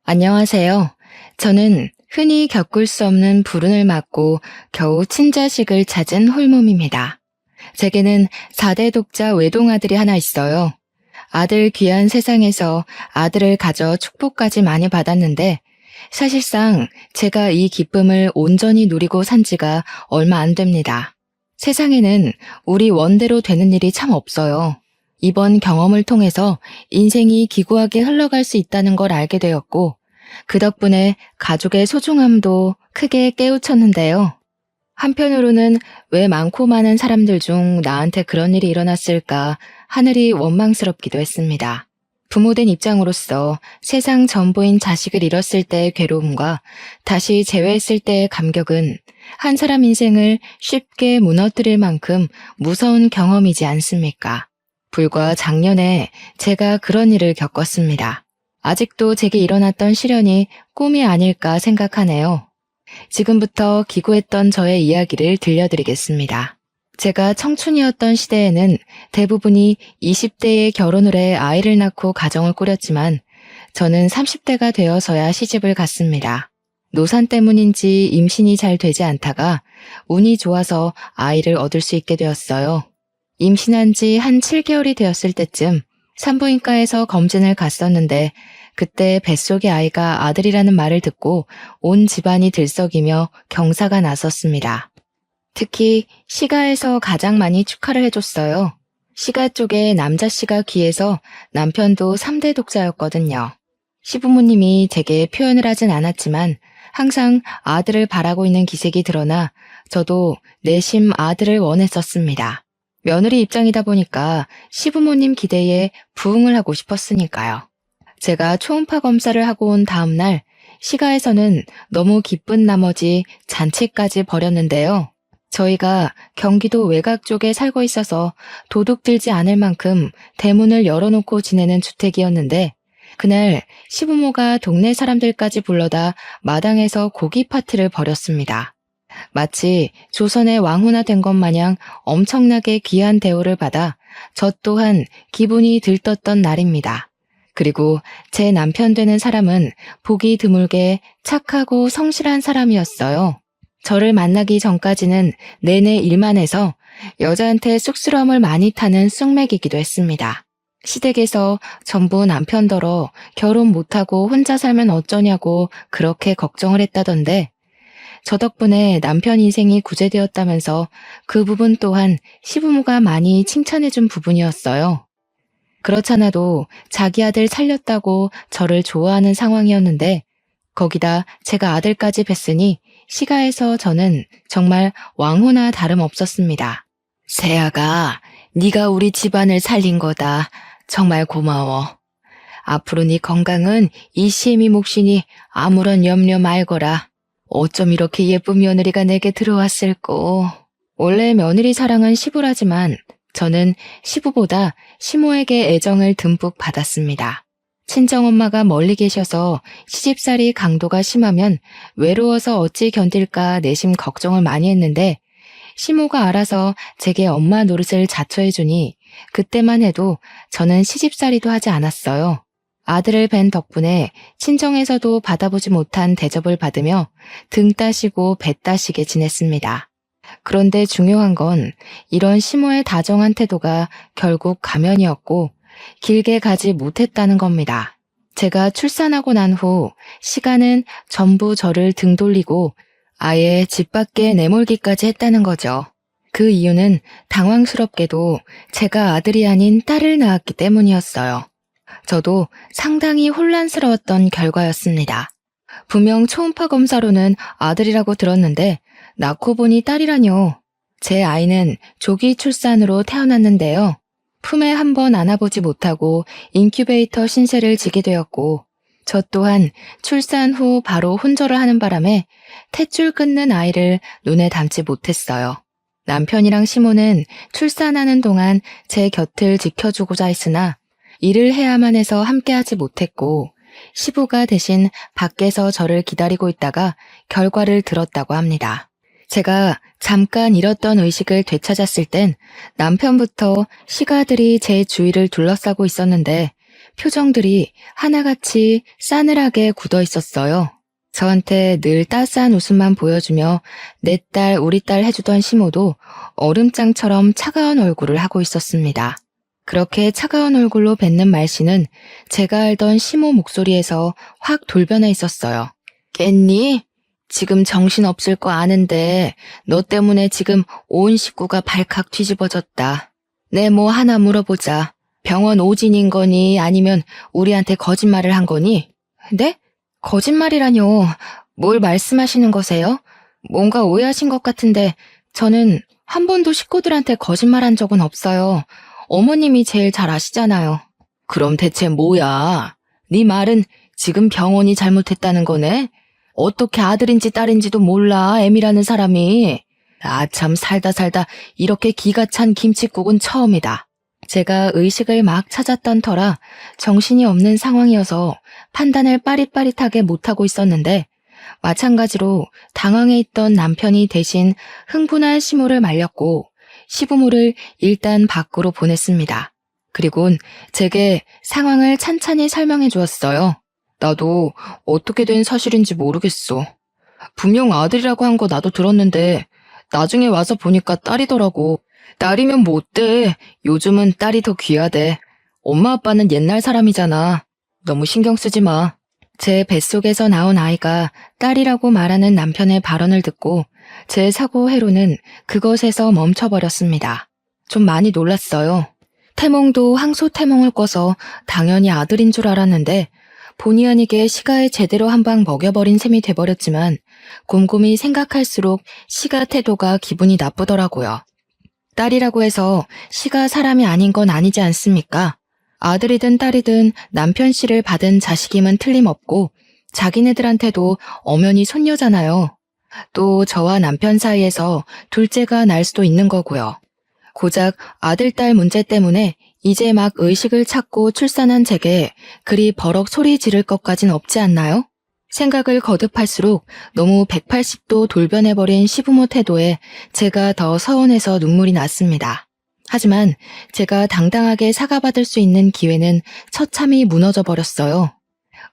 안녕하세요. 저는 흔히 겪을 수 없는 불운을 맞고 겨우 친자식을 찾은 홀몸입니다. 제게는 4대 독자 외동아들이 하나 있어요. 아들 귀한 세상에서 아들을 가져 축복까지 많이 받았는데 사실상 제가 이 기쁨을 온전히 누리고 산 지가 얼마 안 됩니다. 세상에는 우리 원대로 되는 일이 참 없어요. 이번 경험을 통해서 인생이 기구하게 흘러갈 수 있다는 걸 알게 되었고, 그 덕분에 가족의 소중함도 크게 깨우쳤는데요. 한편으로는 왜 많고 많은 사람들 중 나한테 그런 일이 일어났을까 하늘이 원망스럽기도 했습니다. 부모된 입장으로서 세상 전부인 자식을 잃었을 때의 괴로움과 다시 재회했을 때의 감격은 한 사람 인생을 쉽게 무너뜨릴 만큼 무서운 경험이지 않습니까? 불과 작년에 제가 그런 일을 겪었습니다. 아직도 제게 일어났던 시련이 꿈이 아닐까 생각하네요. 지금부터 기구했던 저의 이야기를 들려드리겠습니다. 제가 청춘이었던 시대에는 대부분이 20대에 결혼을 해 아이를 낳고 가정을 꾸렸지만 저는 30대가 되어서야 시집을 갔습니다. 노산 때문인지 임신이 잘 되지 않다가 운이 좋아서 아이를 얻을 수 있게 되었어요. 임신한 지 한 7개월이 되었을 때쯤 산부인과에서 검진을 갔었는데 그때 뱃속의 아이가 아들이라는 말을 듣고 온 집안이 들썩이며 경사가 났었습니다. 특히 시가에서 가장 많이 축하를 해줬어요. 시가 쪽에 남자씨가 귀해서 남편도 3대 독자였거든요. 시부모님이 제게 표현을 하진 않았지만 항상 아들을 바라고 있는 기색이 드러나 저도 내심 아들을 원했었습니다. 며느리 입장이다 보니까 시부모님 기대에 부응을 하고 싶었으니까요. 제가 초음파 검사를 하고 온 다음 날 시가에서는 너무 기쁜 나머지 잔치까지 벌였는데요. 저희가 경기도 외곽 쪽에 살고 있어서 도둑 들지 않을 만큼 대문을 열어놓고 지내는 주택이었는데 그날 시부모가 동네 사람들까지 불러다 마당에서 고기 파티를 벌였습니다. 마치 조선의 왕후나 된 것 마냥 엄청나게 귀한 대우를 받아 저 또한 기분이 들떴던 날입니다. 그리고 제 남편 되는 사람은 보기 드물게 착하고 성실한 사람이었어요. 저를 만나기 전까지는 내내 일만 해서 여자한테 쑥스러움을 많이 타는 쑥맥이기도 했습니다. 시댁에서 전부 남편더러 결혼 못하고 혼자 살면 어쩌냐고 그렇게 걱정을 했다던데 저 덕분에 남편 인생이 구제되었다면서 그 부분 또한 시부모가 많이 칭찬해준 부분이었어요. 그렇잖아도 자기 아들 살렸다고 저를 좋아하는 상황이었는데 거기다 제가 아들까지 뵀으니 시가에서 저는 정말 왕후나 다름없었습니다. 세아가 네가 우리 집안을 살린 거다. 정말 고마워. 앞으로 네 건강은 이시엠이 몫이니 아무런 염려 말거라. 어쩜 이렇게 예쁜 며느리가 내게 들어왔을꼬. 원래 며느리 사랑은 시부라지만 저는 시부보다 시모에게 애정을 듬뿍 받았습니다. 친정엄마가 멀리 계셔서 시집살이 강도가 심하면 외로워서 어찌 견딜까 내심 걱정을 많이 했는데 시모가 알아서 제게 엄마 노릇을 자처해주니 그때만 해도 저는 시집살이도 하지 않았어요. 아들을 뵌 덕분에 친정에서도 받아보지 못한 대접을 받으며 등 따시고 배 따시게 지냈습니다. 그런데 중요한 건 이런 시모의 다정한 태도가 결국 가면이었고 길게 가지 못했다는 겁니다. 제가 출산하고 난 후 시간은 전부 저를 등 돌리고 아예 집 밖에 내몰기까지 했다는 거죠. 그 이유는 당황스럽게도 제가 아들이 아닌 딸을 낳았기 때문이었어요. 저도 상당히 혼란스러웠던 결과였습니다. 분명 초음파 검사로는 아들이라고 들었는데 낳고 보니 딸이라뇨. 제 아이는 조기 출산으로 태어났는데요. 품에 한번 안아보지 못하고 인큐베이터 신세를 지게 되었고 저 또한 출산 후 바로 혼절을 하는 바람에 탯줄 끊는 아이를 눈에 담지 못했어요. 남편이랑 시모는 출산하는 동안 제 곁을 지켜주고자 했으나 일을 해야만 해서 함께하지 못했고 시부가 대신 밖에서 저를 기다리고 있다가 결과를 들었다고 합니다. 제가 잠깐 잃었던 의식을 되찾았을 땐 남편부터 시가들이 제 주위를 둘러싸고 있었는데 표정들이 하나같이 싸늘하게 굳어 있었어요. 저한테 늘 따스한 웃음만 보여주며 내 딸, 우리 딸 해주던 시모도 얼음장처럼 차가운 얼굴을 하고 있었습니다. 그렇게 차가운 얼굴로 뱉는 말씨는 제가 알던 시모 목소리에서 확 돌변해 있었어요. 깼니? 지금 정신없을 거 아는데 너 때문에 지금 온 식구가 발칵 뒤집어졌다. 내 뭐 하나 물어보자. 병원 오진인 거니 아니면 우리한테 거짓말을 한 거니? 네? 거짓말이라뇨. 뭘 말씀하시는 거세요? 뭔가 오해하신 것 같은데 저는 한 번도 식구들한테 거짓말한 적은 없어요. 어머님이 제일 잘 아시잖아요. 그럼 대체 뭐야? 네 말은 지금 병원이 잘못했다는 거네? 어떻게 아들인지 딸인지도 몰라, 애미라는 사람이. 아, 참 살다 이렇게 기가 찬 김칫국은 처음이다. 제가 의식을 막 찾았던 터라 정신이 없는 상황이어서 판단을 빠릿빠릿하게 못하고 있었는데 마찬가지로 당황해 있던 남편이 대신 흥분한 시모를 말렸고 시부모를 일단 밖으로 보냈습니다. 그리곤 제게 상황을 찬찬히 설명해 주었어요. 나도 어떻게 된 사실인지 모르겠어. 분명 아들이라고 한 거 나도 들었는데 나중에 와서 보니까 딸이더라고. 딸이면 뭐 어때? 요즘은 딸이 더 귀하대. 엄마 아빠는 옛날 사람이잖아. 너무 신경 쓰지 마. 제 뱃속에서 나온 아이가 딸이라고 말하는 남편의 발언을 듣고 제 사고 회로는 그것에서 멈춰버렸습니다. 좀 많이 놀랐어요. 태몽도 항소 태몽을 꿔서 당연히 아들인 줄 알았는데 본의 아니게 시가에 제대로 한 방 먹여버린 셈이 돼버렸지만 곰곰이 생각할수록 시가 태도가 기분이 나쁘더라고요. 딸이라고 해서 시가 사람이 아닌 건 아니지 않습니까? 아들이든 딸이든 남편 씨를 받은 자식임은 틀림없고 자기네들한테도 엄연히 손녀잖아요. 또 저와 남편 사이에서 둘째가 날 수도 있는 거고요. 고작 아들, 딸 문제 때문에 이제 막 의식을 찾고 출산한 제게 그리 버럭 소리 지를 것까진 없지 않나요? 생각을 거듭할수록 너무 180도 돌변해버린 시부모 태도에 제가 더 서운해서 눈물이 났습니다. 하지만 제가 당당하게 사과받을 수 있는 기회는 처참히 무너져 버렸어요.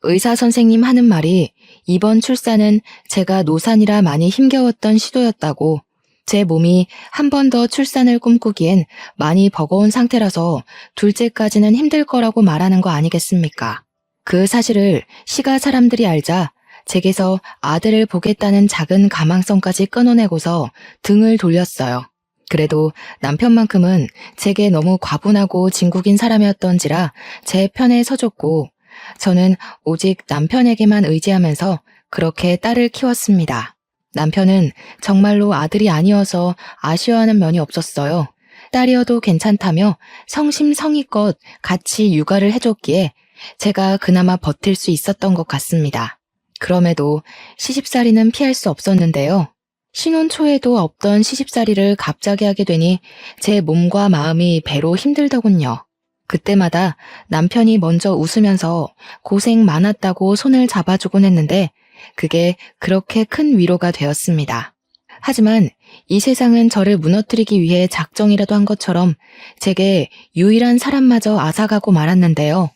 의사 선생님 하는 말이 이번 출산은 제가 노산이라 많이 힘겨웠던 시도였다고, 제 몸이 한 번 더 출산을 꿈꾸기엔 많이 버거운 상태라서 둘째까지는 힘들 거라고 말하는 거 아니겠습니까? 그 사실을 시가 사람들이 알자 제게서 아들을 보겠다는 작은 가망성까지 끊어내고서 등을 돌렸어요. 그래도 남편만큼은 제게 너무 과분하고 진국인 사람이었던지라 제 편에 서줬고 저는 오직 남편에게만 의지하면서 그렇게 딸을 키웠습니다. 남편은 정말로 아들이 아니어서 아쉬워하는 면이 없었어요. 딸이어도 괜찮다며 성심성의껏 같이 육아를 해줬기에 제가 그나마 버틸 수 있었던 것 같습니다. 그럼에도 시집살이는 피할 수 없었는데요. 신혼 초에도 없던 시집살이를 갑자기 하게 되니 제 몸과 마음이 배로 힘들더군요. 그때마다 남편이 먼저 웃으면서 고생 많았다고 손을 잡아주곤 했는데 그게 그렇게 큰 위로가 되었습니다. 하지만 이 세상은 저를 무너뜨리기 위해 작정이라도 한 것처럼 제게 유일한 사람마저 앗아가고 말았는데요.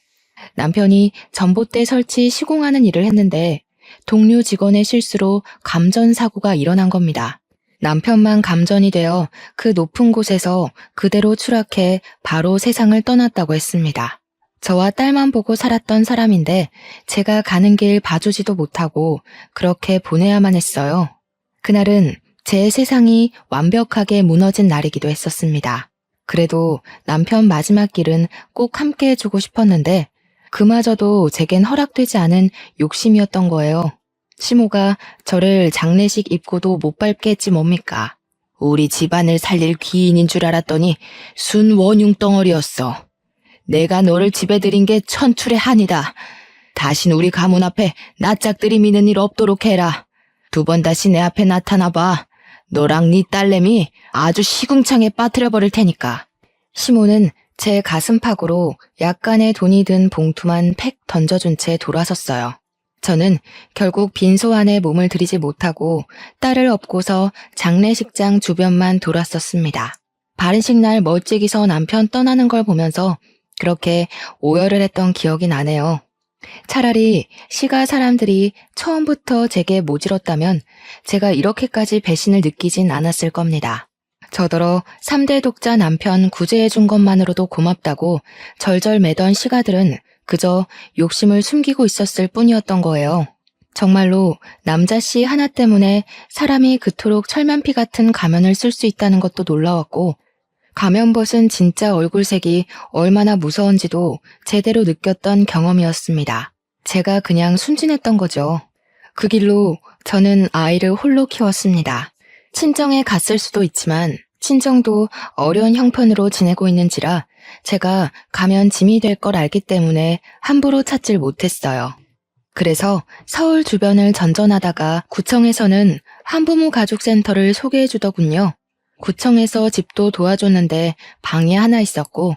남편이 전봇대 설치 시공하는 일을 했는데 동료 직원의 실수로 감전사고가 일어난 겁니다. 남편만 감전이 되어 그 높은 곳에서 그대로 추락해 바로 세상을 떠났다고 했습니다. 저와 딸만 보고 살았던 사람인데 제가 가는 길 봐주지도 못하고 그렇게 보내야만 했어요. 그날은 제 세상이 완벽하게 무너진 날이기도 했었습니다. 그래도 남편 마지막 길은 꼭 함께 해주고 싶었는데 그마저도 제겐 허락되지 않은 욕심이었던 거예요. 시모가 저를 장례식 입고도 못 밟게 했지 뭡니까? 우리 집안을 살릴 귀인인 줄 알았더니 순 원흉 덩어리였어. 내가 너를 집에 들인 게 천출의 한이다. 다신 우리 가문 앞에 낯짝 들이미는 일 없도록 해라. 2번 다시 내 앞에 나타나봐. 너랑 네 딸내미 아주 시궁창에 빠뜨려버릴 테니까. 시모는 제 가슴팍으로 약간의 돈이 든 봉투만 팩 던져준 채 돌아섰어요. 저는 결국 빈소 안에 몸을 들이지 못하고 딸을 업고서 장례식장 주변만 돌았었습니다. 발인식 날 멀찍이서 남편 떠나는 걸 보면서 그렇게 오열을 했던 기억이 나네요. 차라리 시가 사람들이 처음부터 제게 모질었다면 제가 이렇게까지 배신을 느끼진 않았을 겁니다. 저더러 3대 독자 남편 구제해준 것만으로도 고맙다고 절절 매던 시가들은 그저 욕심을 숨기고 있었을 뿐이었던 거예요. 정말로 남자씨 하나 때문에 사람이 그토록 철면피 같은 가면을 쓸 수 있다는 것도 놀라웠고, 가면 벗은 진짜 얼굴색이 얼마나 무서운지도 제대로 느꼈던 경험이었습니다. 제가 그냥 순진했던 거죠. 그 길로 저는 아이를 홀로 키웠습니다. 친정에 갔을 수도 있지만 친정도 어려운 형편으로 지내고 있는지라 제가 가면 짐이 될 걸 알기 때문에 함부로 찾질 못했어요. 그래서 서울 주변을 전전하다가 구청에서는 한부모 가족센터를 소개해 주더군요. 구청에서 집도 도와줬는데 방이 하나 있었고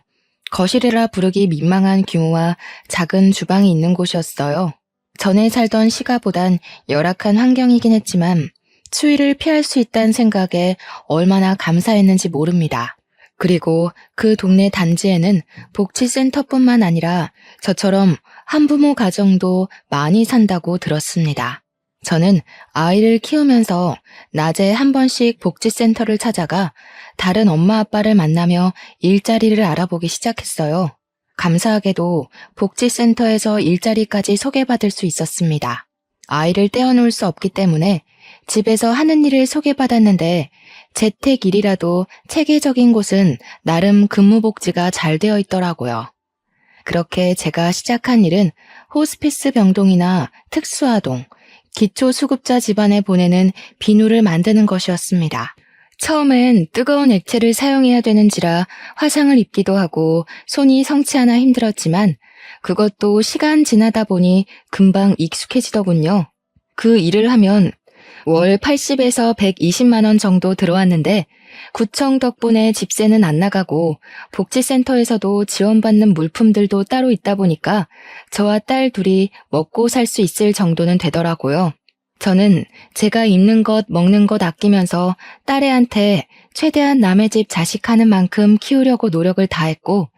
거실이라 부르기 민망한 규모와 작은 주방이 있는 곳이었어요. 전에 살던 시가보단 열악한 환경이긴 했지만 추위를 피할 수 있다는 생각에 얼마나 감사했는지 모릅니다. 그리고 그 동네 단지에는 복지센터뿐만 아니라 저처럼 한부모 가정도 많이 산다고 들었습니다. 저는 아이를 키우면서 낮에 한 번씩 복지센터를 찾아가 다른 엄마 아빠를 만나며 일자리를 알아보기 시작했어요. 감사하게도 복지센터에서 일자리까지 소개받을 수 있었습니다. 아이를 떼어놓을 수 없기 때문에 집에서 하는 일을 소개받았는데 재택일이라도 체계적인 곳은 나름 근무복지가 잘 되어 있더라고요. 그렇게 제가 시작한 일은 호스피스 병동이나 특수아동, 기초수급자 집안에 보내는 비누를 만드는 것이었습니다. 처음엔 뜨거운 액체를 사용해야 되는지라 화상을 입기도 하고 손이 성취하나 힘들었지만 그것도 시간 지나다 보니 금방 익숙해지더군요. 그 일을 하면 월 80에서 120만 원 정도 들어왔는데 구청 덕분에 집세는 안 나가고 복지센터에서도 지원받는 물품들도 따로 있다 보니까 저와 딸 둘이 먹고 살 수 있을 정도는 되더라고요. 저는 제가 입는 것, 먹는 것 아끼면서 딸애한테 최대한 남의 집 자식 하는 만큼 키우려고 노력을 다했고,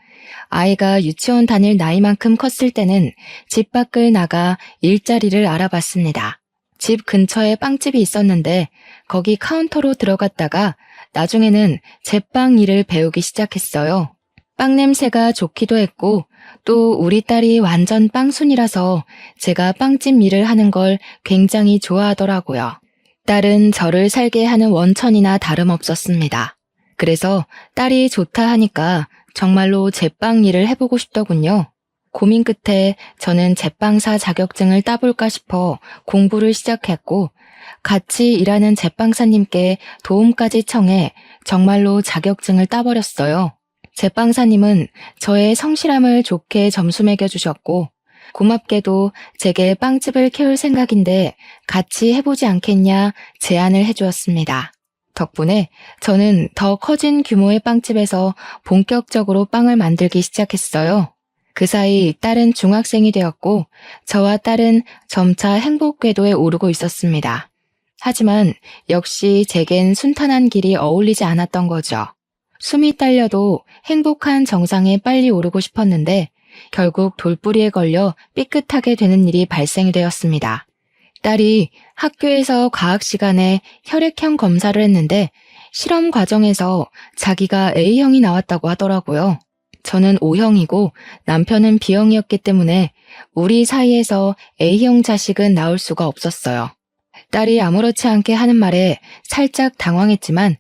아이가 유치원 다닐 나이만큼 컸을 때는 집 밖을 나가 일자리를 알아봤습니다. 집 근처에 빵집이 있었는데 거기 카운터로 들어갔다가 나중에는 제빵 일을 배우기 시작했어요. 빵 냄새가 좋기도 했고 또 우리 딸이 완전 빵순이라서 제가 빵집 일을 하는 걸 굉장히 좋아하더라고요. 딸은 저를 살게 하는 원천이나 다름없었습니다. 그래서 딸이 좋다 하니까 정말로 제빵 일을 해보고 싶더군요. 고민 끝에 저는 제빵사 자격증을 따볼까 싶어 공부를 시작했고 같이 일하는 제빵사님께 도움까지 청해 정말로 자격증을 따버렸어요. 제빵사님은 저의 성실함을 좋게 점수 매겨주셨고 고맙게도 제게 빵집을 키울 생각인데 같이 해보지 않겠냐 제안을 해주었습니다. 덕분에 저는 더 커진 규모의 빵집에서 본격적으로 빵을 만들기 시작했어요. 그 사이 딸은 중학생이 되었고 저와 딸은 점차 행복 궤도에 오르고 있었습니다. 하지만 역시 제겐 순탄한 길이 어울리지 않았던 거죠. 숨이 딸려도 행복한 정상에 빨리 오르고 싶었는데 결국 돌부리에 걸려 삐끗하게 되는 일이 발생이 되었습니다. 딸이 학교에서 과학 시간에 혈액형 검사를 했는데 실험 과정에서 자기가 A형이 나왔다고 하더라고요. 저는 O형이고 남편은 B형이었기 때문에 우리 사이에서 A형 자식은 나올 수가 없었어요. 딸이 아무렇지 않게 하는 말에 살짝 당황했지만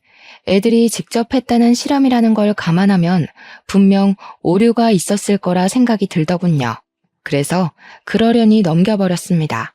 애들이 직접 했다는 실험이라는 걸 감안하면 분명 오류가 있었을 거라 생각이 들더군요. 그래서 그러려니 넘겨버렸습니다.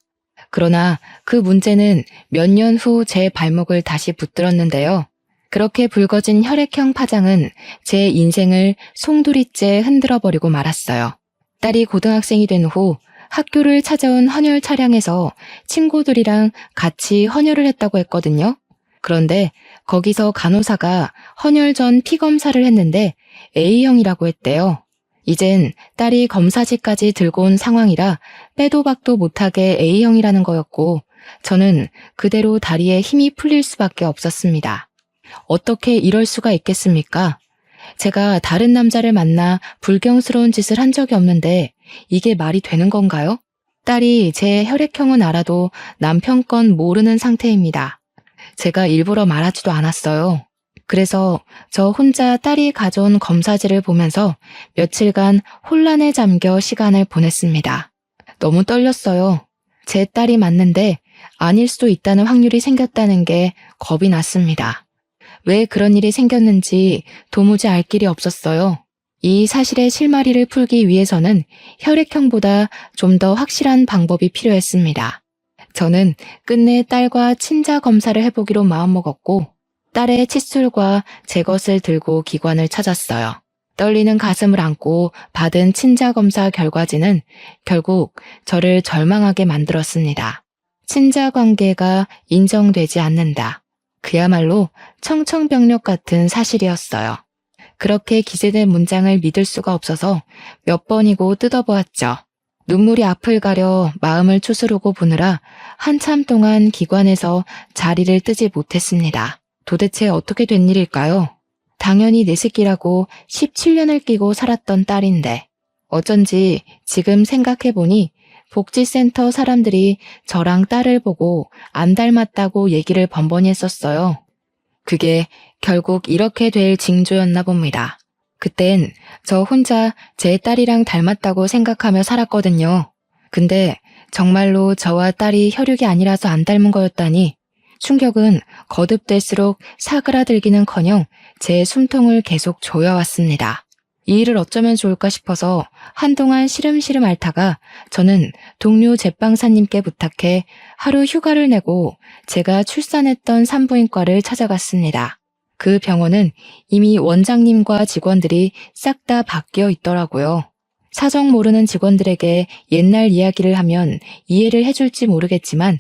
그러나 그 문제는 몇 년 후 제 발목을 다시 붙들었는데요. 그렇게 붉어진 혈액형 파장은 제 인생을 송두리째 흔들어버리고 말았어요. 딸이 고등학생이 된 후 학교를 찾아온 헌혈 차량에서 친구들이랑 같이 헌혈을 했다고 했거든요. 그런데 거기서 간호사가 헌혈 전 피 검사를 했는데 A형이라고 했대요. 이젠 딸이 검사지까지 들고 온 상황이라 빼도 박도 못하게 A형이라는 거였고 저는 그대로 다리에 힘이 풀릴 수밖에 없었습니다. 어떻게 이럴 수가 있겠습니까? 제가 다른 남자를 만나 불경스러운 짓을 한 적이 없는데 이게 말이 되는 건가요? 딸이 제 혈액형은 알아도 남편 건 모르는 상태입니다. 제가 일부러 말하지도 않았어요. 그래서 저 혼자 딸이 가져온 검사지를 보면서 며칠간 혼란에 잠겨 시간을 보냈습니다. 너무 떨렸어요. 제 딸이 맞는데 아닐 수도 있다는 확률이 생겼다는 게 겁이 났습니다. 왜 그런 일이 생겼는지 도무지 알 길이 없었어요. 이 사실의 실마리를 풀기 위해서는 혈액형보다 좀 더 확실한 방법이 필요했습니다. 저는 끝내 딸과 친자 검사를 해보기로 마음먹었고 딸의 칫솔과 제 것을 들고 기관을 찾았어요. 떨리는 가슴을 안고 받은 친자 검사 결과지는 결국 저를 절망하게 만들었습니다. 친자 관계가 인정되지 않는다. 그야말로 청천벽력 같은 사실이었어요. 그렇게 기재된 문장을 믿을 수가 없어서 몇 번이고 뜯어보았죠. 눈물이 앞을 가려 마음을 추스르고 보느라 한참 동안 기관에서 자리를 뜨지 못했습니다. 도대체 어떻게 된 일일까요? 당연히 내 새끼라고 17년을 끼고 살았던 딸인데 어쩐지 지금 생각해보니 복지센터 사람들이 저랑 딸을 보고 안 닮았다고 얘기를 번번이 했었어요. 그게 결국 이렇게 될 징조였나 봅니다. 그땐 저 혼자 제 딸이랑 닮았다고 생각하며 살았거든요. 근데 정말로 저와 딸이 혈육이 아니라서 안 닮은 거였다니 충격은 거듭될수록 사그라들기는커녕 제 숨통을 계속 조여왔습니다. 이 일을 어쩌면 좋을까 싶어서 한동안 시름시름 앓다가 저는 동료 제빵사님께 부탁해 하루 휴가를 내고 제가 출산했던 산부인과를 찾아갔습니다. 그 병원은 이미 원장님과 직원들이 싹 다 바뀌어 있더라고요. 사정 모르는 직원들에게 옛날 이야기를 하면 이해를 해줄지 모르겠지만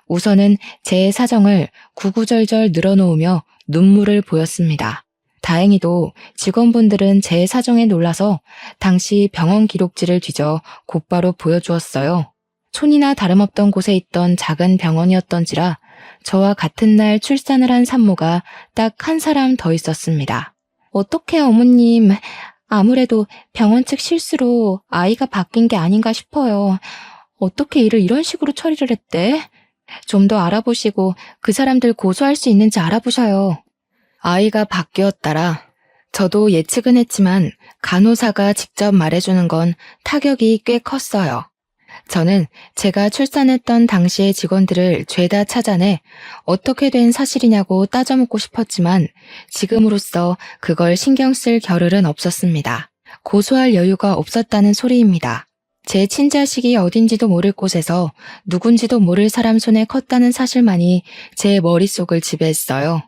우선은 제 사정을 구구절절 늘어놓으며 눈물을 보였습니다. 다행히도 직원분들은 제 사정에 놀라서 당시 병원 기록지를 뒤져 곧바로 보여주었어요. 촌이나 다름없던 곳에 있던 작은 병원이었던지라 저와 같은 날 출산을 한 산모가 딱 한 사람 더 있었습니다. 어떡해 어머님, 아무래도 병원 측 실수로 아이가 바뀐 게 아닌가 싶어요. 어떻게 일을 이런 식으로 처리를 했대? 좀 더 알아보시고 그 사람들 고소할 수 있는지 알아보셔요. 아이가 바뀌었다라. 저도 예측은 했지만 간호사가 직접 말해주는 건 타격이 꽤 컸어요. 저는 제가 출산했던 당시의 직원들을 죄다 찾아내 어떻게 된 사실이냐고 따져묻고 싶었지만 지금으로서 그걸 신경 쓸 겨를은 없었습니다. 고소할 여유가 없었다는 소리입니다. 제 친자식이 어딘지도 모를 곳에서 누군지도 모를 사람 손에 컸다는 사실만이 제 머릿속을 지배했어요.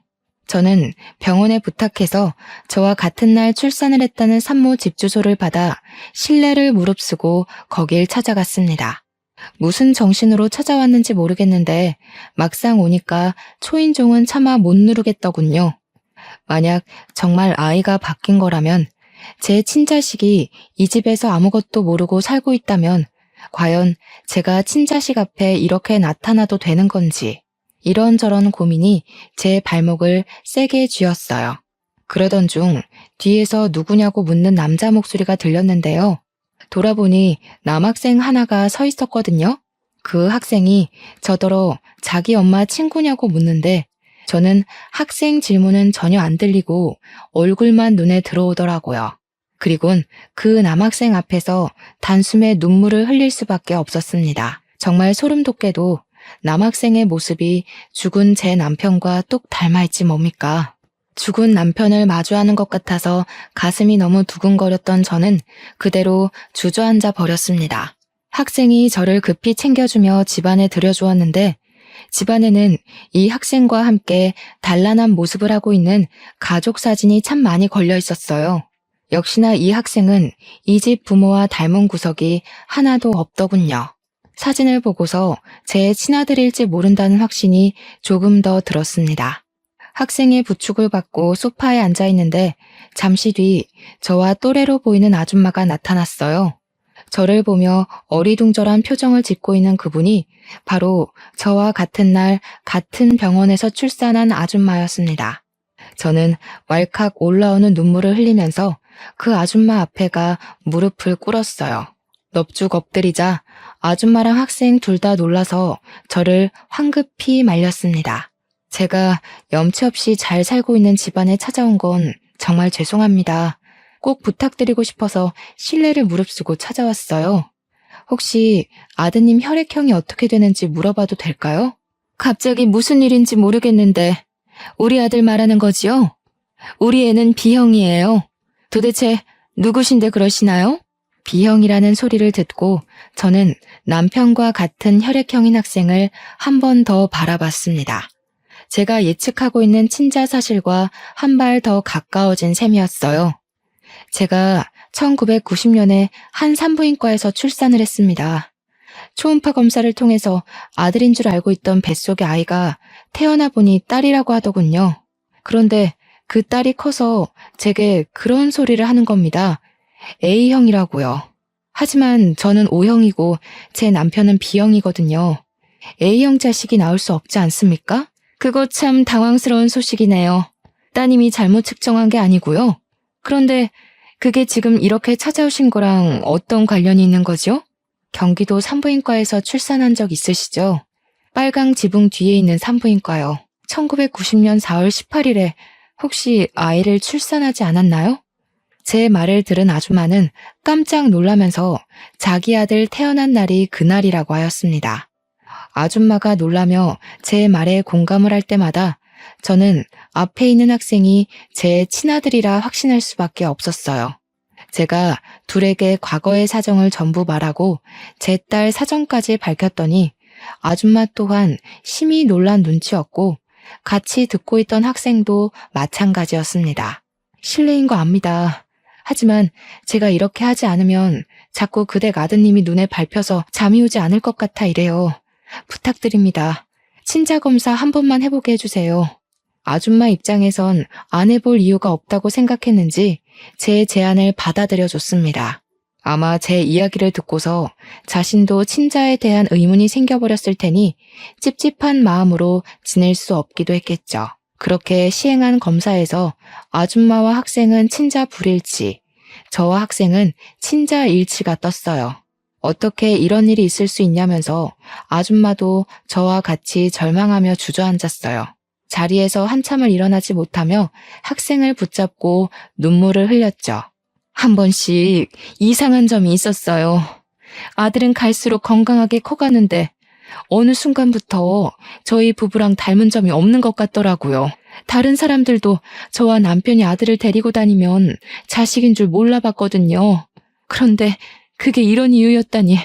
저는 병원에 부탁해서 저와 같은 날 출산을 했다는 산모 집 주소를 받아 신뢰를 무릅쓰고 거길 찾아갔습니다. 무슨 정신으로 찾아왔는지 모르겠는데 막상 오니까 초인종은 차마 못 누르겠더군요. 만약 정말 아이가 바뀐 거라면 제 친자식이 이 집에서 아무것도 모르고 살고 있다면 과연 제가 친자식 앞에 이렇게 나타나도 되는 건지 이런저런 고민이 제 발목을 세게 쥐었어요. 그러던 중 뒤에서 누구냐고 묻는 남자 목소리가 들렸는데요. 돌아보니 남학생 하나가 서 있었거든요. 그 학생이 저더러 자기 엄마 친구냐고 묻는데 저는 학생 질문은 전혀 안 들리고 얼굴만 눈에 들어오더라고요. 그리곤 그 남학생 앞에서 단숨에 눈물을 흘릴 수밖에 없었습니다. 정말 소름 돋게도 남학생의 모습이 죽은 제 남편과 똑 닮아있지 뭡니까? 죽은 남편을 마주하는 것 같아서 가슴이 너무 두근거렸던 저는 그대로 주저앉아 버렸습니다. 학생이 저를 급히 챙겨주며 집안에 들여주었는데 집안에는 이 학생과 함께 단란한 모습을 하고 있는 가족 사진이 참 많이 걸려 있었어요. 역시나 이 학생은 이 집 부모와 닮은 구석이 하나도 없더군요. 사진을 보고서 제 친아들일지 모른다는 확신이 조금 더 들었습니다. 학생의 부축을 받고 소파에 앉아 있는데 잠시 뒤 저와 또래로 보이는 아줌마가 나타났어요. 저를 보며 어리둥절한 표정을 짓고 있는 그분이 바로 저와 같은 날 같은 병원에서 출산한 아줌마였습니다. 저는 왈칵 올라오는 눈물을 흘리면서 그 아줌마 앞에가 무릎을 꿇었어요. 넙죽 엎드리자 아줌마랑 학생 둘 다 놀라서 저를 황급히 말렸습니다. 제가 염치 없이 잘 살고 있는 집안에 찾아온 건 정말 죄송합니다. 꼭 부탁드리고 싶어서 실례를 무릅쓰고 찾아왔어요. 혹시 아드님 혈액형이 어떻게 되는지 물어봐도 될까요? 갑자기 무슨 일인지 모르겠는데 우리 아들 말하는 거지요? 우리 애는 B형이에요. 도대체 누구신데 그러시나요? B형이라는 소리를 듣고 저는 남편과 같은 혈액형인 학생을 한 번 더 바라봤습니다. 제가 예측하고 있는 친자 사실과 한 발 더 가까워진 셈이었어요. 제가 1990년에 한 산부인과에서 출산을 했습니다. 초음파 검사를 통해서 아들인 줄 알고 있던 뱃속의 아이가 태어나 보니 딸이라고 하더군요. 그런데 그 딸이 커서 제게 그런 소리를 하는 겁니다. A형이라고요. 하지만 저는 O형이고 제 남편은 B형이거든요. A형 자식이 나올 수 없지 않습니까? 그거 참 당황스러운 소식이네요. 따님이 잘못 측정한 게 아니고요. 그런데 그게 지금 이렇게 찾아오신 거랑 어떤 관련이 있는 거죠? 경기도 산부인과에서 출산한 적 있으시죠? 빨강 지붕 뒤에 있는 산부인과요. 1990년 4월 18일에 혹시 아이를 출산하지 않았나요? 제 말을 들은 아줌마는 깜짝 놀라면서 자기 아들 태어난 날이 그날이라고 하였습니다. 아줌마가 놀라며 제 말에 공감을 할 때마다 저는 앞에 있는 학생이 제 친아들이라 확신할 수밖에 없었어요. 제가 둘에게 과거의 사정을 전부 말하고 제 딸 사정까지 밝혔더니 아줌마 또한 심히 놀란 눈치였고 같이 듣고 있던 학생도 마찬가지였습니다. 실례인 거 압니다. 하지만 제가 이렇게 하지 않으면 자꾸 그댁 아드님이 눈에 밟혀서 잠이 오지 않을 것 같아 이래요. 부탁드립니다. 친자 검사 한 번만 해보게 해주세요. 아줌마 입장에선 안 해볼 이유가 없다고 생각했는지 제 제안을 받아들여줬습니다. 아마 제 이야기를 듣고서 자신도 친자에 대한 의문이 생겨버렸을 테니 찝찝한 마음으로 지낼 수 없기도 했겠죠. 그렇게 시행한 검사에서 아줌마와 학생은 친자 불일치, 저와 학생은 친자 일치가 떴어요. 어떻게 이런 일이 있을 수 있냐면서 아줌마도 저와 같이 절망하며 주저앉았어요. 자리에서 한참을 일어나지 못하며 학생을 붙잡고 눈물을 흘렸죠. 한 번씩 이상한 점이 있었어요. 아들은 갈수록 건강하게 커가는데 어느 순간부터 저희 부부랑 닮은 점이 없는 것 같더라고요. 다른 사람들도 저와 남편이 아들을 데리고 다니면 자식인 줄 몰라봤거든요. 그런데 그게 이런 이유였다니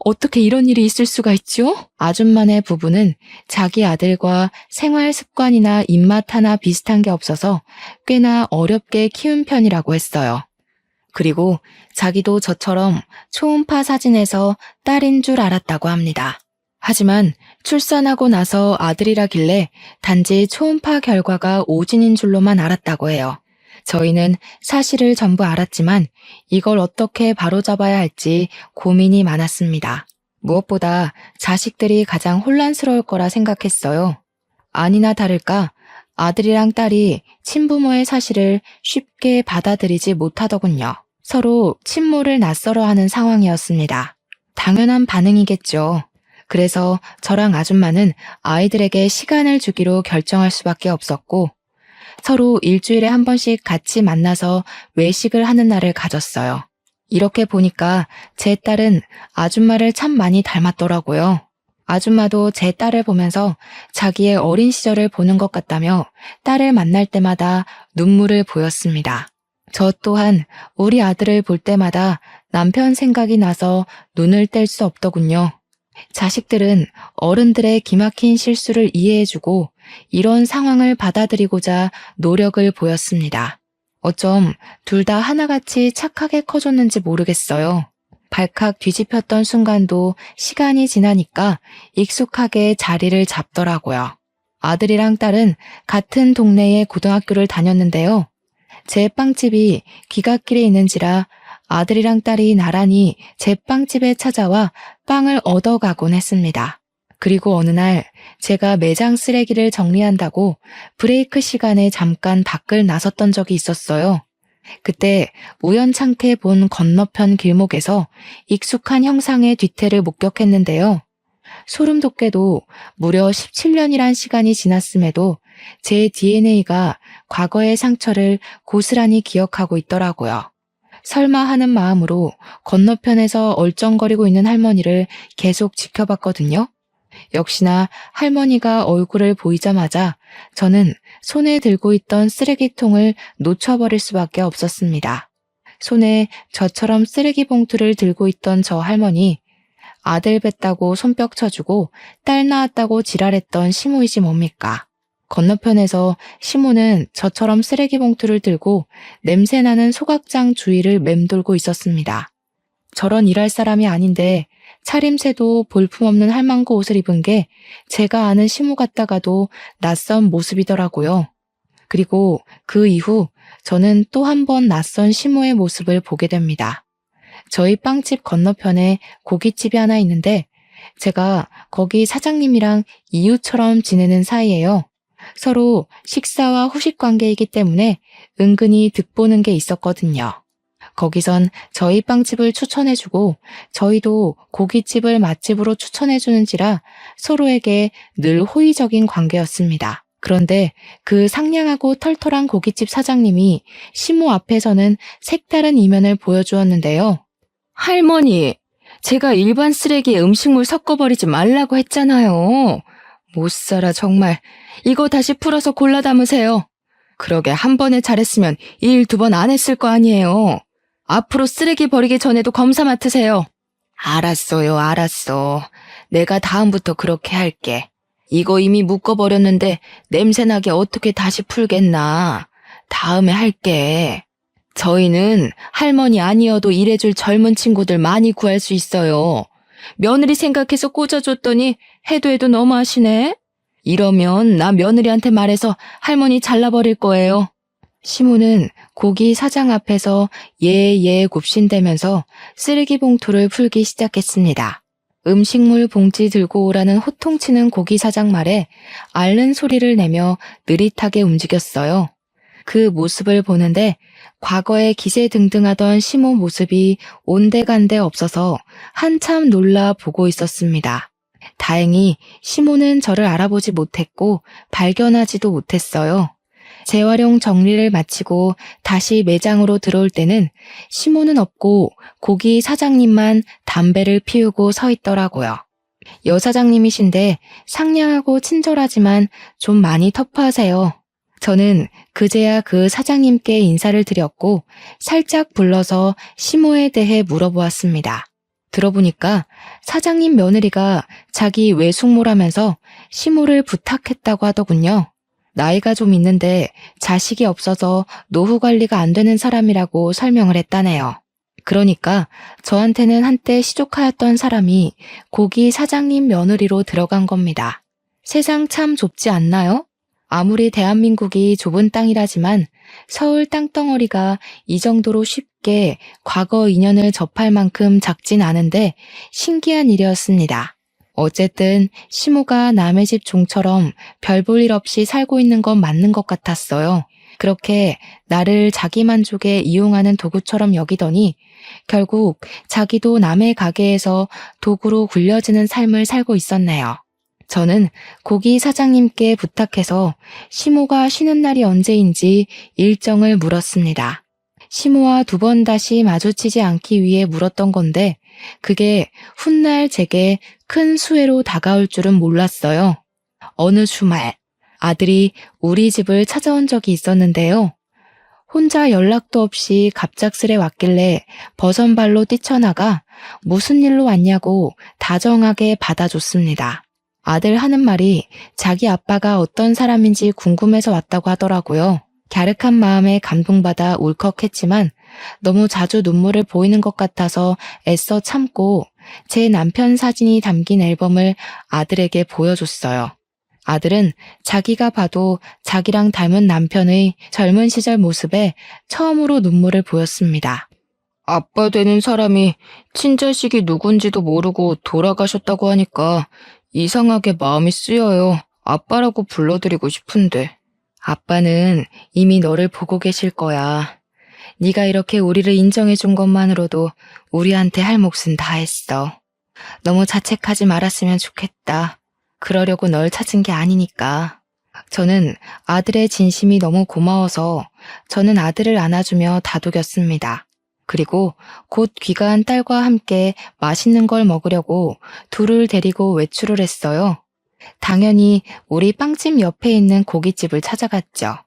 어떻게 이런 일이 있을 수가 있죠? 아줌마네 부부는 자기 아들과 생활 습관이나 입맛 하나 비슷한 게 없어서 꽤나 어렵게 키운 편이라고 했어요. 그리고 자기도 저처럼 초음파 사진에서 딸인 줄 알았다고 합니다. 하지만 출산하고 나서 아들이라길래 단지 초음파 결과가 오진인 줄로만 알았다고 해요. 저희는 사실을 전부 알았지만 이걸 어떻게 바로잡아야 할지 고민이 많았습니다. 무엇보다 자식들이 가장 혼란스러울 거라 생각했어요. 아니나 다를까 아들이랑 딸이 친부모의 사실을 쉽게 받아들이지 못하더군요. 서로 친모를 낯설어하는 상황이었습니다. 당연한 반응이겠죠. 그래서 저랑 아줌마는 아이들에게 시간을 주기로 결정할 수밖에 없었고 서로 일주일에 한 번씩 같이 만나서 외식을 하는 날을 가졌어요. 이렇게 보니까 제 딸은 아줌마를 참 많이 닮았더라고요. 아줌마도 제 딸을 보면서 자기의 어린 시절을 보는 것 같다며 딸을 만날 때마다 눈물을 보였습니다. 저 또한 우리 아들을 볼 때마다 남편 생각이 나서 눈을 뗄 수 없더군요. 자식들은 어른들의 기막힌 실수를 이해해주고 이런 상황을 받아들이고자 노력을 보였습니다. 어쩜 둘 다 하나같이 착하게 커졌는지 모르겠어요. 발칵 뒤집혔던 순간도 시간이 지나니까 익숙하게 자리를 잡더라고요. 아들이랑 딸은 같은 동네의 고등학교를 다녔는데요. 제 빵집이 귀갓길에 있는지라 아들이랑 딸이 나란히 제 빵집에 찾아와 빵을 얻어가곤 했습니다. 그리고 어느 날 제가 매장 쓰레기를 정리한다고 브레이크 시간에 잠깐 밖을 나섰던 적이 있었어요. 그때 우연찮게 본 건너편 길목에서 익숙한 형상의 뒤태를 목격했는데요. 소름 돋게도 무려 17년이란 시간이 지났음에도 제 DNA가 과거의 상처를 고스란히 기억하고 있더라고요. 설마 하는 마음으로 건너편에서 얼쩡거리고 있는 할머니를 계속 지켜봤거든요. 역시나 할머니가 얼굴을 보이자마자 저는 손에 들고 있던 쓰레기통을 놓쳐버릴 수밖에 없었습니다. 손에 저처럼 쓰레기 봉투를 들고 있던 저 할머니, 아들 뵀다고 손뼉 쳐주고 딸 낳았다고 지랄했던 시모이지 뭡니까? 건너편에서 시모는 저처럼 쓰레기 봉투를 들고 냄새나는 소각장 주위를 맴돌고 있었습니다. 저런 일할 사람이 아닌데 차림새도 볼품없는 할망구 옷을 입은 게 제가 아는 시모 같다가도 낯선 모습이더라고요. 그리고 그 이후 저는 또 한 번 낯선 시모의 모습을 보게 됩니다. 저희 빵집 건너편에 고깃집이 하나 있는데 제가 거기 사장님이랑 이웃처럼 지내는 사이예요. 서로 식사와 후식 관계이기 때문에 은근히 득보는 게 있었거든요. 거기선 저희 빵집을 추천해주고 저희도 고깃집을 맛집으로 추천해주는지라 서로에게 늘 호의적인 관계였습니다. 그런데 그 상냥하고 털털한 고깃집 사장님이 시모 앞에서는 색다른 이면을 보여주었는데요. 할머니, 제가 일반 쓰레기에 음식물 섞어버리지 말라고 했잖아요. 못 살아 정말. 이거 다시 풀어서 골라 담으세요. 그러게 한 번에 잘했으면 일 두 번 안 했을 거 아니에요. 앞으로 쓰레기 버리기 전에도 검사 맡으세요. 알았어요, 알았어. 내가 다음부터 그렇게 할게. 이거 이미 묶어버렸는데 냄새나게 어떻게 다시 풀겠나. 다음에 할게. 저희는 할머니 아니어도 일해줄 젊은 친구들 많이 구할 수 있어요. 며느리 생각해서 꽂아줬더니 해도 너무하시네. 이러면 나 며느리한테 말해서 할머니 잘라버릴 거예요. 시모는 고기 사장 앞에서 예 굽신대면서 쓰레기 봉투를 풀기 시작했습니다. 음식물 봉지 들고 오라는 호통치는 고기 사장 말에 앓는 소리를 내며 느릿하게 움직였어요. 그 모습을 보는데 과거에 기세등등하던 시모 모습이 온데간데 없어서 한참 놀라 보고 있었습니다. 다행히 시모는 저를 알아보지 못했고 발견하지도 못했어요. 재활용 정리를 마치고 다시 매장으로 들어올 때는 시모는 없고 고기 사장님만 담배를 피우고 서 있더라고요. 여사장님이신데 상냥하고 친절하지만 좀 많이 터프하세요. 저는 그제야 그 사장님께 인사를 드렸고 살짝 불러서 시모에 대해 물어보았습니다. 들어보니까 사장님 며느리가 자기 외숙모라면서 시모를 부탁했다고 하더군요. 나이가 좀 있는데 자식이 없어서 노후 관리가 안 되는 사람이라고 설명을 했다네요. 그러니까 저한테는 한때 시족하였던 사람이 고기 사장님 며느리로 들어간 겁니다. 세상 참 좁지 않나요? 아무리 대한민국이 좁은 땅이라지만 서울 땅덩어리가 이 정도로 쉽게 과거 인연을 접할 만큼 작진 않은데 신기한 일이었습니다. 어쨌든 시모가 남의 집 종처럼 별 볼 일 없이 살고 있는 건 맞는 것 같았어요. 그렇게 나를 자기 만족에 이용하는 도구처럼 여기더니 결국 자기도 남의 가게에서 도구로 굴려지는 삶을 살고 있었네요. 저는 고기 사장님께 부탁해서 시모가 쉬는 날이 언제인지 일정을 물었습니다. 시모와 두 번 다시 마주치지 않기 위해 물었던 건데 그게 훗날 제게 큰 수혜로 다가올 줄은 몰랐어요. 어느 주말 아들이 우리 집을 찾아온 적이 있었는데요. 혼자 연락도 없이 갑작스레 왔길래 버선발로 뛰쳐나가 무슨 일로 왔냐고 다정하게 받아줬습니다. 아들 하는 말이 자기 아빠가 어떤 사람인지 궁금해서 왔다고 하더라고요. 갸륵한 마음에 감동받아 울컥했지만 너무 자주 눈물을 보이는 것 같아서 애써 참고 제 남편 사진이 담긴 앨범을 아들에게 보여줬어요. 아들은 자기가 봐도 자기랑 닮은 남편의 젊은 시절 모습에 처음으로 눈물을 보였습니다. 아빠 되는 사람이 친자식이 누군지도 모르고 돌아가셨다고 하니까 이상하게 마음이 쓰여요. 아빠라고 불러드리고 싶은데. 아빠는 이미 너를 보고 계실 거야. 네가 이렇게 우리를 인정해준 것만으로도 우리한테 할 몫은 다 했어. 너무 자책하지 말았으면 좋겠다. 그러려고 널 찾은 게 아니니까. 저는 아들의 진심이 너무 고마워서 저는 아들을 안아주며 다독였습니다. 그리고 곧 귀가한 딸과 함께 맛있는 걸 먹으려고 둘을 데리고 외출을 했어요. 당연히 우리 빵집 옆에 있는 고깃집을 찾아갔죠.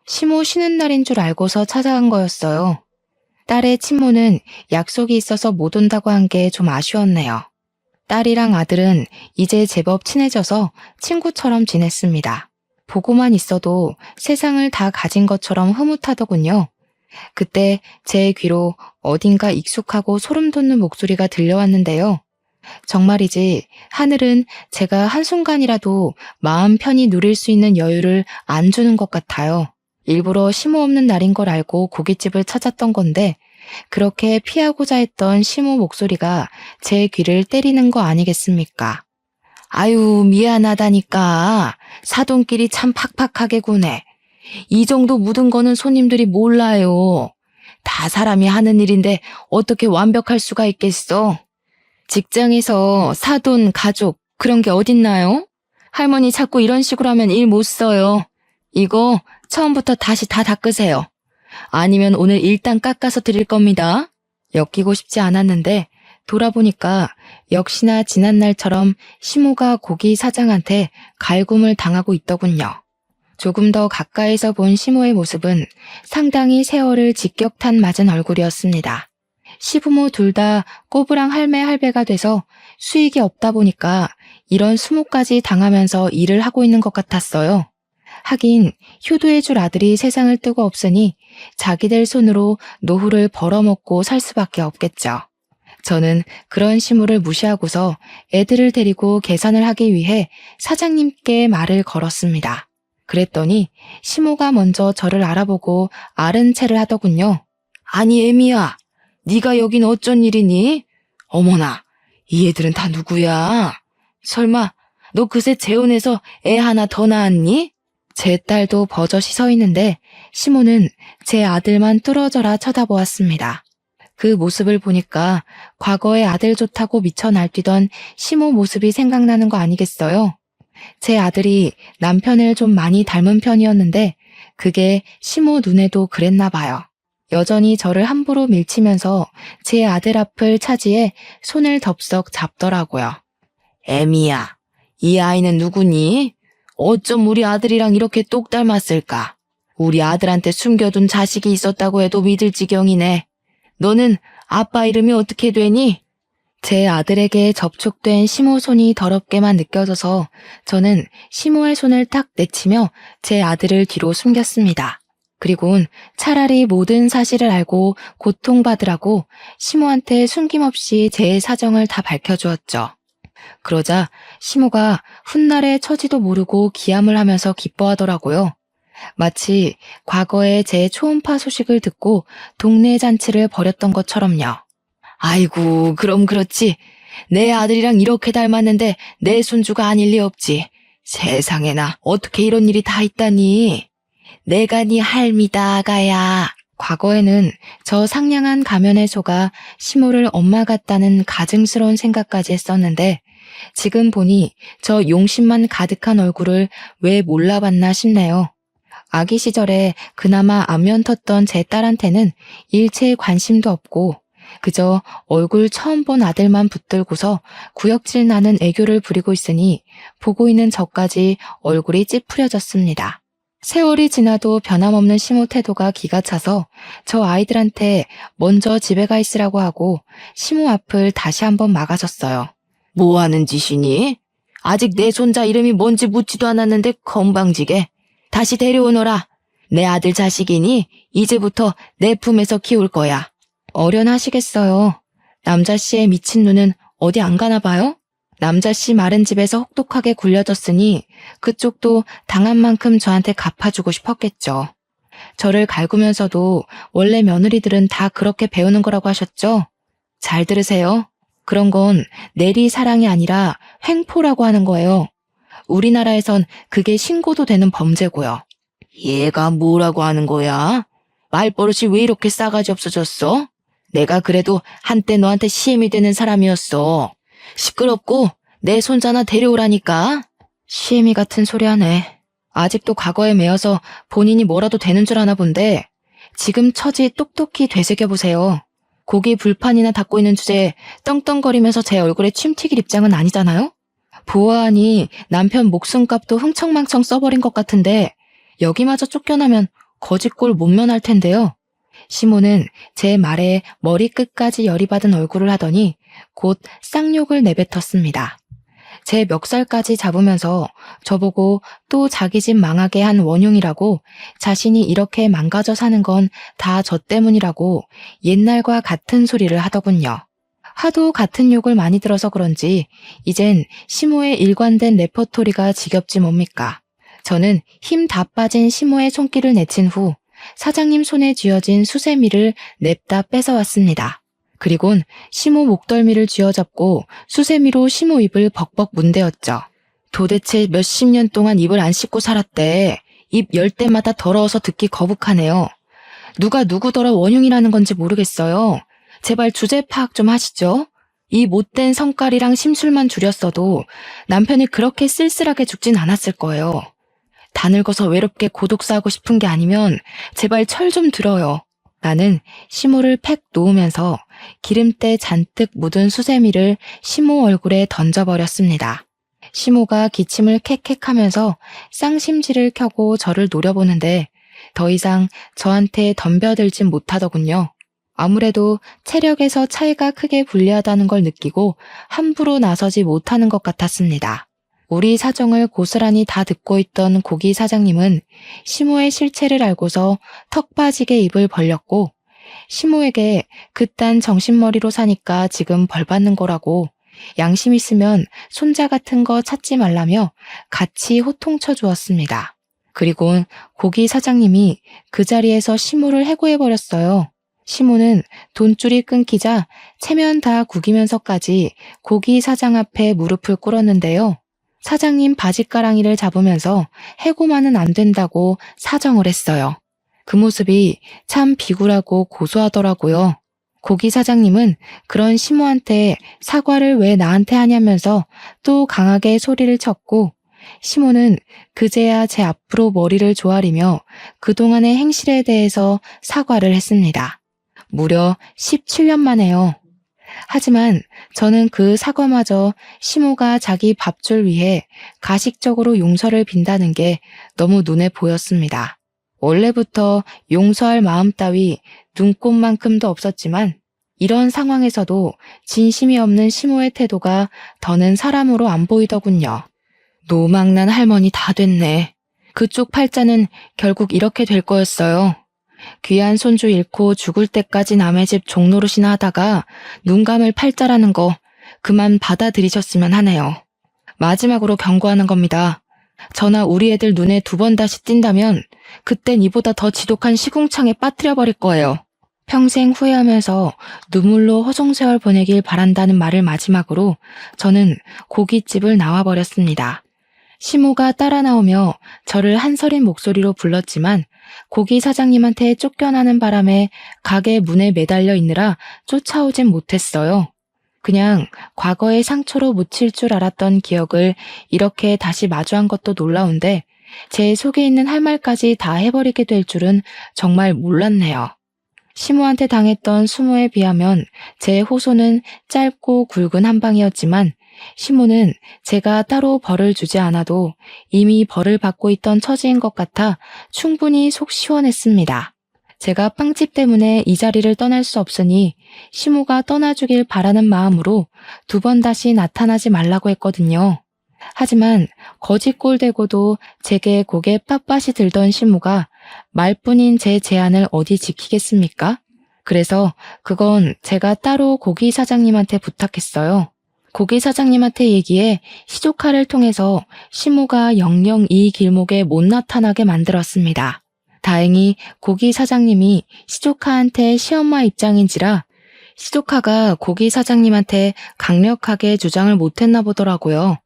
시모 쉬는 날인 줄 알고서 찾아간 거였어요. 딸의 친모는 약속이 있어서 못 온다고 한 게 좀 아쉬웠네요. 딸이랑 아들은 이제 제법 친해져서 친구처럼 지냈습니다. 보고만 있어도 세상을 다 가진 것처럼 흐뭇하더군요. 그때 제 귀로 어딘가 익숙하고 소름 돋는 목소리가 들려왔는데요. 정말이지 하늘은 제가 한순간이라도 마음 편히 누릴 수 있는 여유를 안 주는 것 같아요. 일부러 시모 없는 날인 걸 알고 고깃집을 찾았던 건데 그렇게 피하고자 했던 시모 목소리가 제 귀를 때리는 거 아니겠습니까? 아유, 미안하다니까. 사돈끼리 참 팍팍하게 구네. 이 정도 묻은 거는 손님들이 몰라요. 다 사람이 하는 일인데 어떻게 완벽할 수가 있겠어? 직장에서 사돈, 가족 그런 게 어딨나요? 할머니 자꾸 이런 식으로 하면 일 못 써요. 이거 처음부터 다시 다 닦으세요. 아니면 오늘 일단 깎아서 드릴 겁니다. 엮이고 싶지 않았는데 돌아보니까 역시나 지난날처럼 시모가 고기 사장한테 갈굼을 당하고 있더군요. 조금 더 가까이서 본 시모의 모습은 상당히 세월을 직격탄 맞은 얼굴이었습니다. 시부모 둘 다 꼬부랑 할매 할배가 돼서 수익이 없다 보니까 이런 수모까지 당하면서 일을 하고 있는 것 같았어요. 하긴 효도해줄 아들이 세상을 뜨고 없으니 자기들 손으로 노후를 벌어먹고 살 수밖에 없겠죠. 저는 그런 시모를 무시하고서 애들을 데리고 계산을 하기 위해 사장님께 말을 걸었습니다. 그랬더니 시모가 먼저 저를 알아보고 아른 체를 하더군요. 아니 애미야, 네가 여긴 어쩐 일이니? 어머나, 이 애들은 다 누구야? 설마 너 그새 재혼해서 애 하나 더 낳았니? 제 딸도 버젓이 서 있는데 시모는 제 아들만 뚫어져라 쳐다보았습니다. 그 모습을 보니까 과거에 아들 좋다고 미쳐 날뛰던 시모 모습이 생각나는 거 아니겠어요? 제 아들이 남편을 좀 많이 닮은 편이었는데 그게 시모 눈에도 그랬나 봐요. 여전히 저를 함부로 밀치면서 제 아들 앞을 차지해 손을 덥석 잡더라고요. 애미야, 이 아이는 누구니? 어쩜 우리 아들이랑 이렇게 똑 닮았을까? 우리 아들한테 숨겨둔 자식이 있었다고 해도 믿을 지경이네. 너는 아빠 이름이 어떻게 되니? 제 아들에게 접촉된 시모 손이 더럽게만 느껴져서 저는 시모의 손을 탁 내치며 제 아들을 뒤로 숨겼습니다. 그리곤 차라리 모든 사실을 알고 고통받으라고 시모한테 숨김없이 제 사정을 다 밝혀주었죠. 그러자 시모가 훗날의 처지도 모르고 기함을 하면서 기뻐하더라고요. 마치 과거에 제 초음파 소식을 듣고 동네 잔치를 벌였던 것처럼요. 아이고, 그럼 그렇지. 내 아들이랑 이렇게 닮았는데 내 손주가 아닐 리 없지. 세상에나 어떻게 이런 일이 다 있다니. 내가 네 할미다, 아가야. 과거에는 저 상냥한 가면의 소가 시모를 엄마 같다는 가증스러운 생각까지 했었는데 지금 보니 저 용심만 가득한 얼굴을 왜 몰라봤나 싶네요. 아기 시절에 그나마 안면 텄던 제 딸한테는 일체의 관심도 없고 그저 얼굴 처음 본 아들만 붙들고서 구역질 나는 애교를 부리고 있으니 보고 있는 저까지 얼굴이 찌푸려졌습니다. 세월이 지나도 변함없는 시모 태도가 기가 차서 저 아이들한테 먼저 집에 가 있으라고 하고 시모 앞을 다시 한번 막아섰어요. 뭐 하는 짓이니? 아직 내 손자 이름이 뭔지 묻지도 않았는데 건방지게. 다시 데려오너라. 내 아들 자식이니 이제부터 내 품에서 키울 거야. 어련하시겠어요. 남자씨의 미친 눈은 어디 안 가나 봐요? 남자씨 마른 집에서 혹독하게 굴려졌으니 그쪽도 당한 만큼 저한테 갚아주고 싶었겠죠. 저를 갈구면서도 원래 며느리들은 다 그렇게 배우는 거라고 하셨죠? 잘 들으세요. 그런 건 내리사랑이 아니라 횡포라고 하는 거예요. 우리나라에선 그게 신고도 되는 범죄고요. 얘가 뭐라고 하는 거야? 말버릇이 왜 이렇게 싸가지 없어졌어? 내가 그래도 한때 너한테 시엠이 되는 사람이었어. 시끄럽고 내 손자나 데려오라니까. 시엠이 같은 소리 하네. 아직도 과거에 매여서 본인이 뭐라도 되는 줄 아나 본데 지금 처지 똑똑히 되새겨보세요. 고기 불판이나 닦고 있는 주제에 떵떵거리면서 제 얼굴에 침 튀길 입장은 아니잖아요? 보아하니 남편 목숨값도 흥청망청 써버린 것 같은데 여기마저 쫓겨나면 거짓골 못 면할 텐데요. 시모는 제 말에 머리끝까지 열이 받은 얼굴을 하더니 곧 쌍욕을 내뱉었습니다. 제 멱살까지 잡으면서 저보고 또 자기 집 망하게 한 원흉이라고, 자신이 이렇게 망가져 사는 건 다 저 때문이라고 옛날과 같은 소리를 하더군요. 하도 같은 욕을 많이 들어서 그런지 이젠 시모의 일관된 레퍼토리가 지겹지 뭡니까. 저는 힘 다 빠진 시모의 손길을 내친 후 사장님 손에 쥐어진 수세미를 냅다 뺏어왔습니다. 그리곤 시모 목덜미를 쥐어잡고 수세미로 시모 입을 벅벅 문대었죠. 도대체 몇십 년 동안 입을 안 씻고 살았대. 입 열 때마다 더러워서 듣기 거북하네요. 누가 누구더러 원흉이라는 건지 모르겠어요. 제발 주제 파악 좀 하시죠. 이 못된 성깔이랑 심술만 줄였어도 남편이 그렇게 쓸쓸하게 죽진 않았을 거예요. 다 늙어서 외롭게 고독사하고 싶은 게 아니면 제발 철 좀 들어요. 나는 시모를 팩 놓으면서 기름때 잔뜩 묻은 수세미를 시모 얼굴에 던져버렸습니다. 시모가 기침을 캑캑하면서 쌍심지를 켜고 저를 노려보는데 더 이상 저한테 덤벼들진 못하더군요. 아무래도 체력에서 차이가 크게 불리하다는 걸 느끼고 함부로 나서지 못하는 것 같았습니다. 우리 사정을 고스란히 다 듣고 있던 고기 사장님은 시모의 실체를 알고서 턱 빠지게 입을 벌렸고, 시모에게 그딴 정신머리로 사니까 지금 벌 받는 거라고, 양심 있으면 손자 같은 거 찾지 말라며 같이 호통쳐 주었습니다. 그리고 고기 사장님이 그 자리에서 시모를 해고해버렸어요. 시모는 돈줄이 끊기자 체면 다 구기면서까지 고기 사장 앞에 무릎을 꿇었는데요. 사장님 바지가랑이를 잡으면서 해고만은 안 된다고 사정을 했어요. 그 모습이 참 비굴하고 고소하더라고요. 고기 사장님은 그런 시모한테 사과를 왜 나한테 하냐면서 또 강하게 소리를 쳤고, 시모는 그제야 제 앞으로 머리를 조아리며 그동안의 행실에 대해서 사과를 했습니다. 무려 17년 만에요. 하지만 저는 그 사과마저 시모가 자기 밥줄 위해 가식적으로 용서를 빈다는 게 너무 눈에 보였습니다. 원래부터 용서할 마음 따위 눈꼽만큼도 없었지만 이런 상황에서도 진심이 없는 시모의 태도가 더는 사람으로 안 보이더군요. 노망난 할머니 다 됐네. 그쪽 팔자는 결국 이렇게 될 거였어요. 귀한 손주 잃고 죽을 때까지 남의 집 종노릇이나 하다가 눈 감을 팔자라는 거 그만 받아들이셨으면 하네요. 마지막으로 경고하는 겁니다. 저나 우리 애들 눈에 2번 다시 띈다면 그땐 이보다 더 지독한 시궁창에 빠뜨려버릴 거예요. 평생 후회하면서 눈물로 허송세월 보내길 바란다는 말을 마지막으로 저는 고깃집을 나와버렸습니다. 시모가 따라 나오며 저를 한서린 목소리로 불렀지만 고기 사장님한테 쫓겨나는 바람에 가게 문에 매달려 있느라 쫓아오진 못했어요. 그냥 과거의 상처로 묻힐 줄 알았던 기억을 이렇게 다시 마주한 것도 놀라운데 제 속에 있는 할 말까지 다 해버리게 될 줄은 정말 몰랐네요. 시모한테 당했던 수모에 비하면 제 호소는 짧고 굵은 한 방이었지만 시모는 제가 따로 벌을 주지 않아도 이미 벌을 받고 있던 처지인 것 같아 충분히 속 시원했습니다. 제가 빵집 때문에 이 자리를 떠날 수 없으니 시모가 떠나주길 바라는 마음으로 2번 다시 나타나지 말라고 했거든요. 하지만 거짓골 대고도 제게 고개 빳빳이 들던 시모가 말뿐인 제 제안을 어디 지키겠습니까? 그래서 그건 제가 따로 고기 사장님한테 부탁했어요. 고기 사장님한테 얘기해 시조카를 통해서 시모가 영영 이 길목에 못 나타나게 만들었습니다. 다행히 고기 사장님이 시조카한테 시엄마 입장인지라 시조카가 고기 사장님한테 강력하게 주장을 못했나 보더라고요.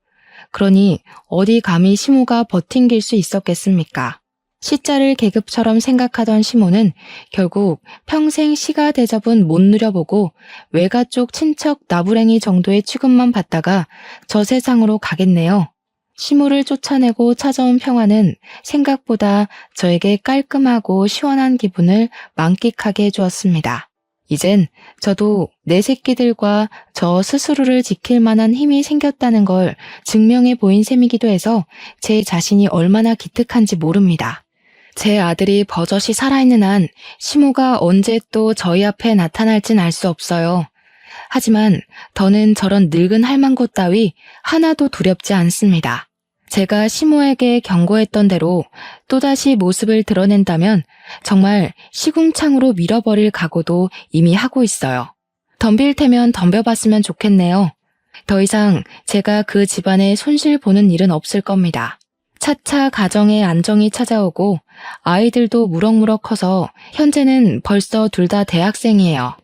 그러니 어디 감히 시모가 버팅길 수 있었겠습니까? 시자를 계급처럼 생각하던 시모는 결국 평생 시가 대접은 못 누려보고 외가 쪽 친척 나부랭이 정도의 취급만 받다가 저 세상으로 가겠네요. 시모를 쫓아내고 찾아온 평화는 생각보다 저에게 깔끔하고 시원한 기분을 만끽하게 해주었습니다. 이젠 저도 내 새끼들과 저 스스로를 지킬 만한 힘이 생겼다는 걸 증명해 보인 셈이기도 해서 제 자신이 얼마나 기특한지 모릅니다. 제 아들이 버젓이 살아있는 한 시모가 언제 또 저희 앞에 나타날진 알 수 없어요. 하지만 더는 저런 늙은 할망구 따위 하나도 두렵지 않습니다. 제가 시모에게 경고했던 대로 또다시 모습을 드러낸다면 정말 시궁창으로 밀어버릴 각오도 이미 하고 있어요. 덤빌 테면 덤벼봤으면 좋겠네요. 더 이상 제가 그 집안에 손실 보는 일은 없을 겁니다. 차차 가정에 안정이 찾아오고 아이들도 무럭무럭 커서 현재는 벌써 둘 다 대학생이에요.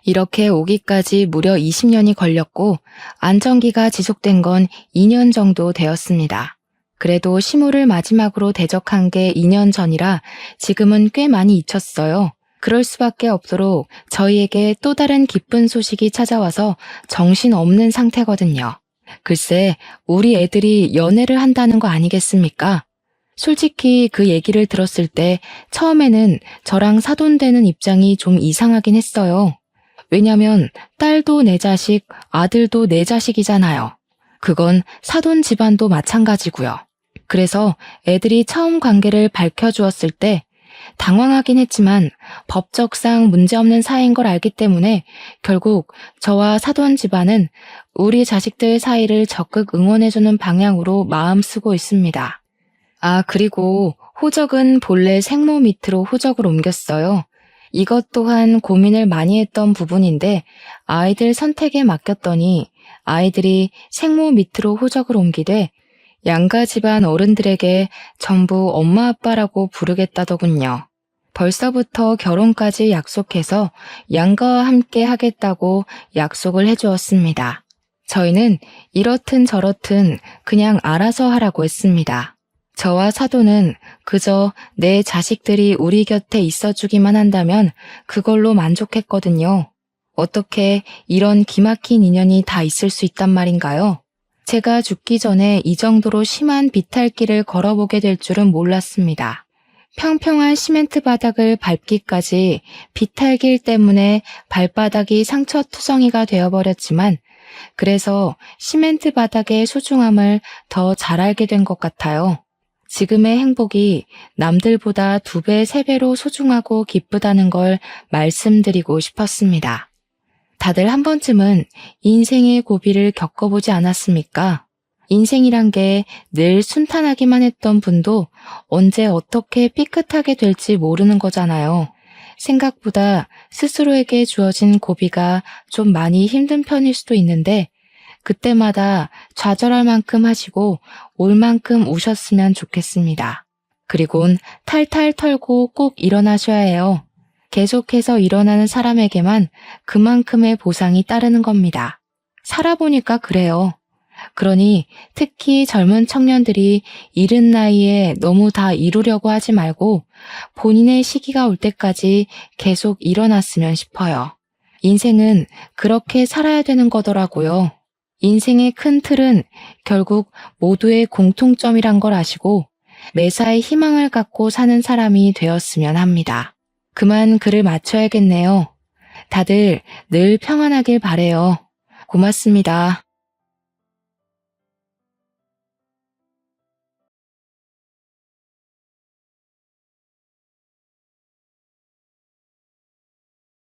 이렇게 오기까지 무려 20년이 걸렸고 안정기가 지속된 건 2년 정도 되었습니다. 그래도 시모를 마지막으로 대적한 게 2년 전이라 지금은 꽤 많이 잊혔어요. 그럴 수밖에 없도록 저희에게 또 다른 기쁜 소식이 찾아와서 정신없는 상태거든요. 글쎄, 우리 애들이 연애를 한다는 거 아니겠습니까? 솔직히 그 얘기를 들었을 때 처음에는 저랑 사돈되는 입장이 좀 이상하긴 했어요. 왜냐면 딸도 내 자식, 아들도 내 자식이잖아요. 그건 사돈 집안도 마찬가지고요. 그래서 애들이 처음 관계를 밝혀주었을 때 당황하긴 했지만 법적상 문제없는 사이인 걸 알기 때문에 결국 저와 사돈 집안은 우리 자식들 사이를 적극 응원해주는 방향으로 마음 쓰고 있습니다. 아, 그리고 호적은 본래 생모 밑으로 호적을 옮겼어요. 이것 또한 고민을 많이 했던 부분인데 아이들 선택에 맡겼더니 아이들이 생모 밑으로 호적을 옮기되 양가 집안 어른들에게 전부 엄마 아빠라고 부르겠다더군요. 벌써부터 결혼까지 약속해서 양가와 함께 하겠다고 약속을 해주었습니다. 저희는 이렇든 저렇든 그냥 알아서 하라고 했습니다. 저와 사돈은 그저 내 자식들이 우리 곁에 있어주기만 한다면 그걸로 만족했거든요. 어떻게 이런 기막힌 인연이 다 있을 수 있단 말인가요? 제가 죽기 전에 이 정도로 심한 비탈길을 걸어보게 될 줄은 몰랐습니다. 평평한 시멘트 바닥을 밟기까지 비탈길 때문에 발바닥이 상처투성이가 되어버렸지만 그래서 시멘트 바닥의 소중함을 더 잘 알게 된 것 같아요. 지금의 행복이 남들보다 2배, 3배로 소중하고 기쁘다는 걸 말씀드리고 싶었습니다. 다들 한 번쯤은 인생의 고비를 겪어보지 않았습니까? 인생이란 게 늘 순탄하기만 했던 분도 언제 어떻게 삐끗하게 될지 모르는 거잖아요. 생각보다 스스로에게 주어진 고비가 좀 많이 힘든 편일 수도 있는데 그때마다 좌절할 만큼 하시고 올 만큼 우셨으면 좋겠습니다. 그리곤 탈탈 털고 꼭 일어나셔야 해요. 계속해서 일어나는 사람에게만 그만큼의 보상이 따르는 겁니다. 살아보니까 그래요. 그러니 특히 젊은 청년들이 이른 나이에 너무 다 이루려고 하지 말고 본인의 시기가 올 때까지 계속 일어났으면 싶어요. 인생은 그렇게 살아야 되는 거더라고요. 인생의 큰 틀은 결국 모두의 공통점이란 걸 아시고 매사에 희망을 갖고 사는 사람이 되었으면 합니다. 그만 글을 마쳐야겠네요. 다들 늘 평안하길 바래요. 고맙습니다.